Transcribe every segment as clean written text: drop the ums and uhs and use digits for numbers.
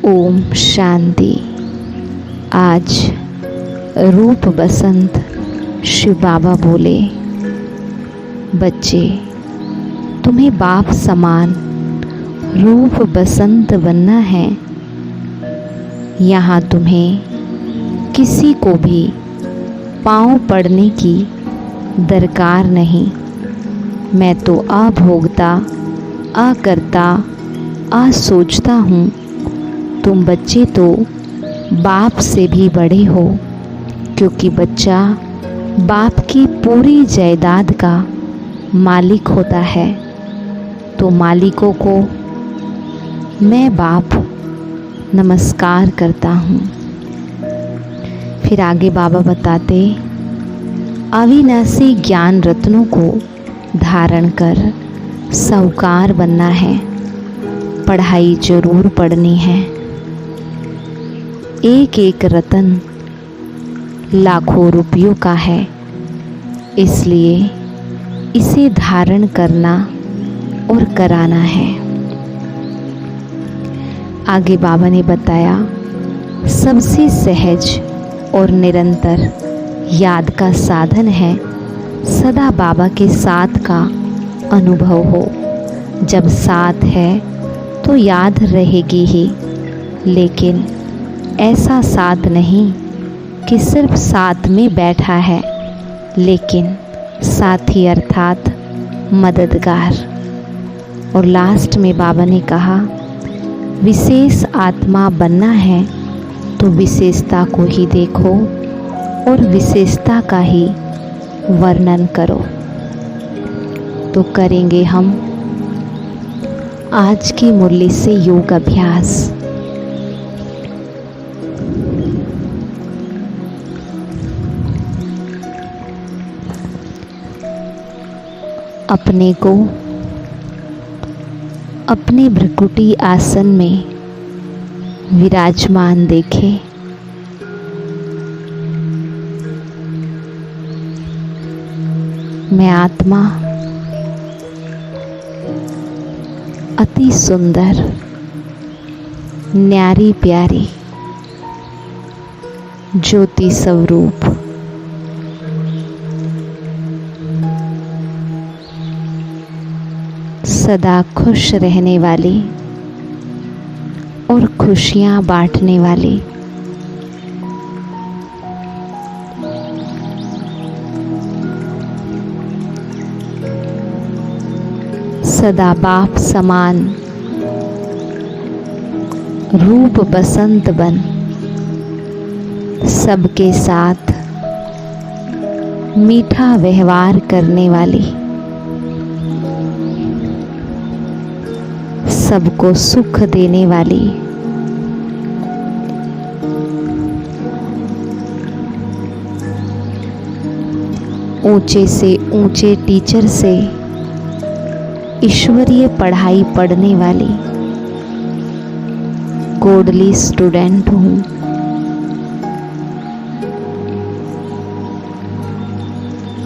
ओम शांति। आज रूप बसंत शिव बाबा बोले, बच्चे तुम्हें बाप समान रूप बसंत बनना है। यहाँ तुम्हें किसी को भी पाँव पड़ने की दरकार नहीं। मैं तो अभोगता, अकर्ता, असोचता हूँ। तुम बच्चे तो बाप से भी बड़े हो, क्योंकि बच्चा बाप की पूरी जायदाद का मालिक होता है। तो मालिकों को मैं बाप नमस्कार करता हूँ। फिर आगे बाबा बताते, अविनाशी ज्ञान रत्नों को धारण कर साहूकार बनना है। पढ़ाई जरूर पढ़नी है। एक एक रतन लाखों रुपयों का है, इसलिए इसे धारण करना और कराना है। आगे बाबा ने बताया, सबसे सहज और निरंतर याद का साधन है सदा बाबा के साथ का अनुभव हो। जब साथ है तो याद रहेगी ही, लेकिन ऐसा साथ नहीं कि सिर्फ साथ में बैठा है, लेकिन साथी अर्थात मददगार। और लास्ट में बाबा ने कहा, विशेष आत्मा बनना है तो विशेषता को ही देखो और विशेषता का ही वर्णन करो। तो करेंगे हम आज की मुरली से योग अभ्यास। अपने को अपने भ्रकुटी आसन में विराजमान देखें। मैं आत्मा अति सुंदर, न्यारी प्यारी ज्योति स्वरूप सदा खुश रहने वाली और खुशियां बांटने वाली सदा बाप समान रूप बसंत बन सबके साथ मीठा व्यवहार करने वाली, सबको सुख देने वाली, ऊंचे से ऊंचे टीचर से ईश्वरीय पढ़ाई पढ़ने वाली गोडली स्टूडेंट हूँ।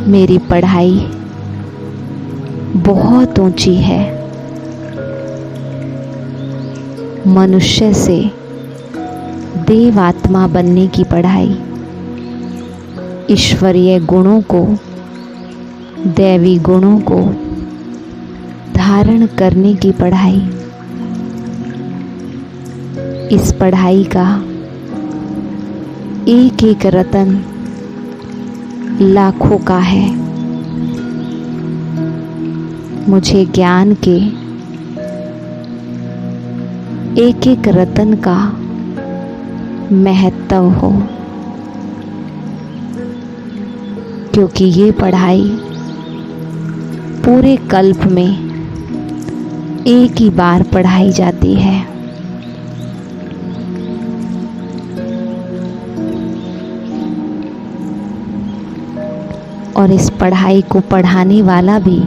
मेरी पढ़ाई बहुत ऊंची है। मनुष्य से देव आत्मा बनने की पढ़ाई, ईश्वरीय गुणों को, दैवी गुणों को धारण करने की पढ़ाई। इस पढ़ाई का एक एक रतन लाखों का है। मुझे ज्ञान के एक एक रतन का महत्व हो, क्योंकि ये पढ़ाई पूरे कल्प में एक ही बार पढ़ाई जाती है। और इस पढ़ाई को पढ़ाने वाला भी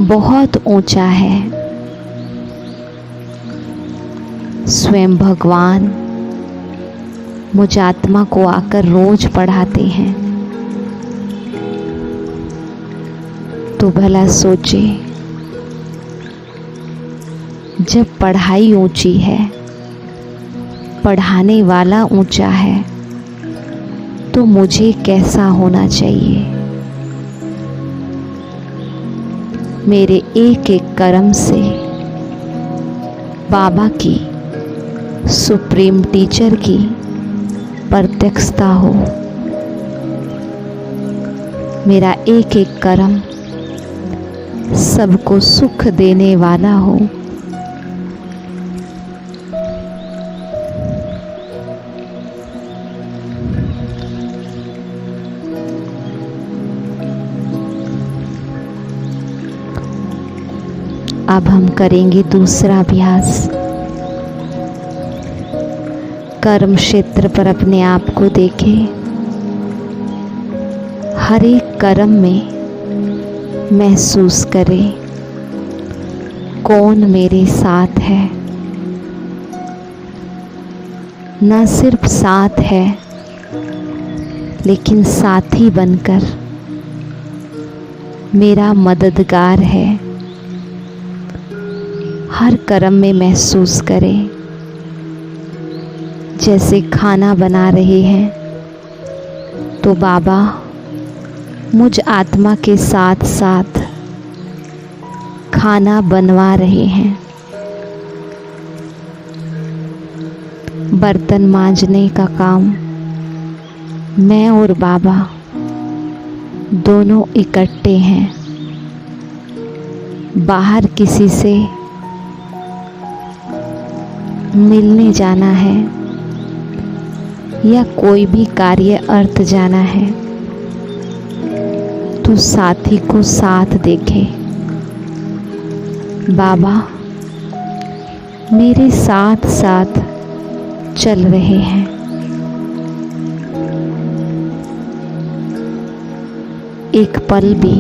बहुत ऊंचा है। स्वयं भगवान मुझ आत्मा को आकर रोज पढ़ाते हैं। तो भला सोचे, जब पढ़ाई ऊंची है, पढ़ाने वाला ऊंचा है, तो मुझे कैसा होना चाहिए? मेरे एक एक कर्म से बाबा की, सुप्रीम टीचर की प्रत्यक्षता हो। मेरा एक एक कर्म सबको सुख देने वाला हो। अब हम करेंगे दूसरा अभ्यास। कर्म क्षेत्र पर अपने आप को देखें। हर एक कर्म में महसूस करें कौन मेरे साथ है। न सिर्फ साथ है, लेकिन साथी बनकर मेरा मददगार है। हर कर्म में महसूस करें जैसे खाना बना रहे हैं तो बाबा मुझ आत्मा के साथ साथ खाना बनवा रहे हैं। बर्तन मांजने का काम मैं और बाबा दोनों इकट्ठे हैं। बाहर किसी से मिलने जाना है या कोई भी कार्य अर्थ जाना है तो साथी को साथ देखे। बाबा मेरे साथ साथ चल रहे हैं। एक पल भी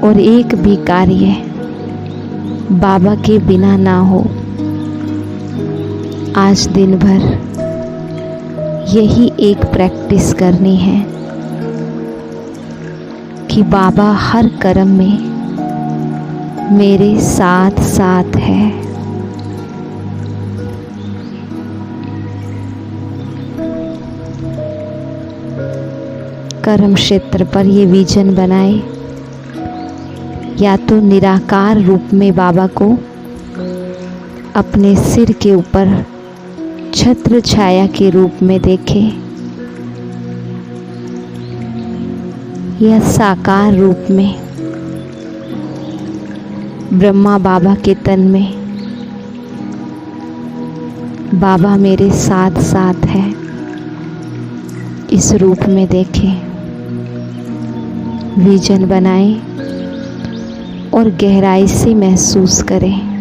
और एक भी कार्य बाबा के बिना ना हो। आज दिन भर यही एक प्रैक्टिस करनी है कि बाबा हर कर्म में मेरे साथ साथ है। कर्म क्षेत्र पर ये विजन बनाए, या तो निराकार रूप में बाबा को अपने सिर के ऊपर छत्र छाया के रूप में देखे, या साकार रूप में ब्रह्मा बाबा के तन में बाबा मेरे साथ साथ है, इस रूप में देखें। विजन बनाएं और गहराई से महसूस करें।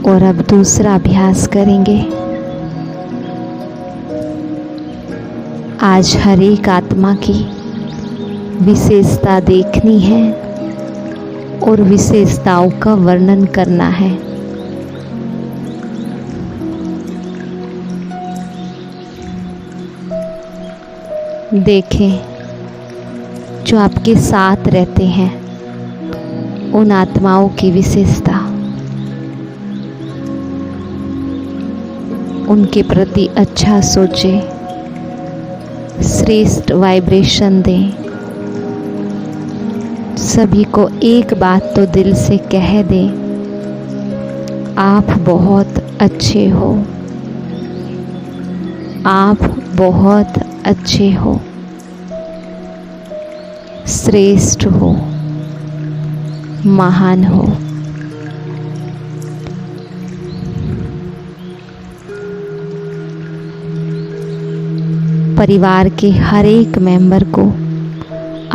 और अब दूसरा अभ्यास करेंगे। आज हर एक आत्मा की विशेषता देखनी है और विशेषताओं का वर्णन करना है। देखें जो आपके साथ रहते हैं उन आत्माओं की विशेषता, उनके प्रति अच्छा सोचें, श्रेष्ठ वाइब्रेशन दें। सभी को एक बात तो दिल से कह दें, आप बहुत अच्छे हो, आप बहुत अच्छे हो। श्रेष्ठ हो, महान हो। परिवार के हर एक मेंबर को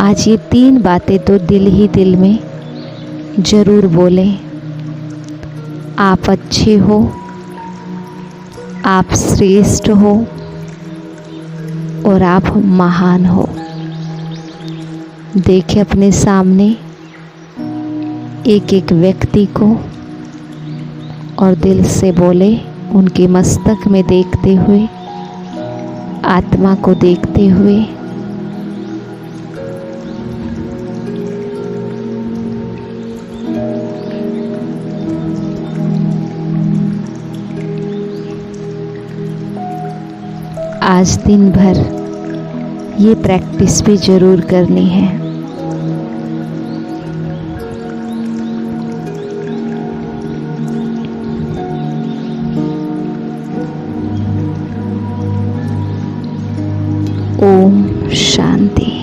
आज ये 3 बातें तो दिल ही दिल में ज़रूर बोलें। आप अच्छे हो, आप श्रेष्ठ हो और आप महान हो। देखें अपने सामने एक एक व्यक्ति को और दिल से बोले, उनके मस्तक में देखते हुए, आत्मा को देखते हुए। आज दिन भर ये प्रैक्टिस भी ज़रूर करनी है। ओम शांति।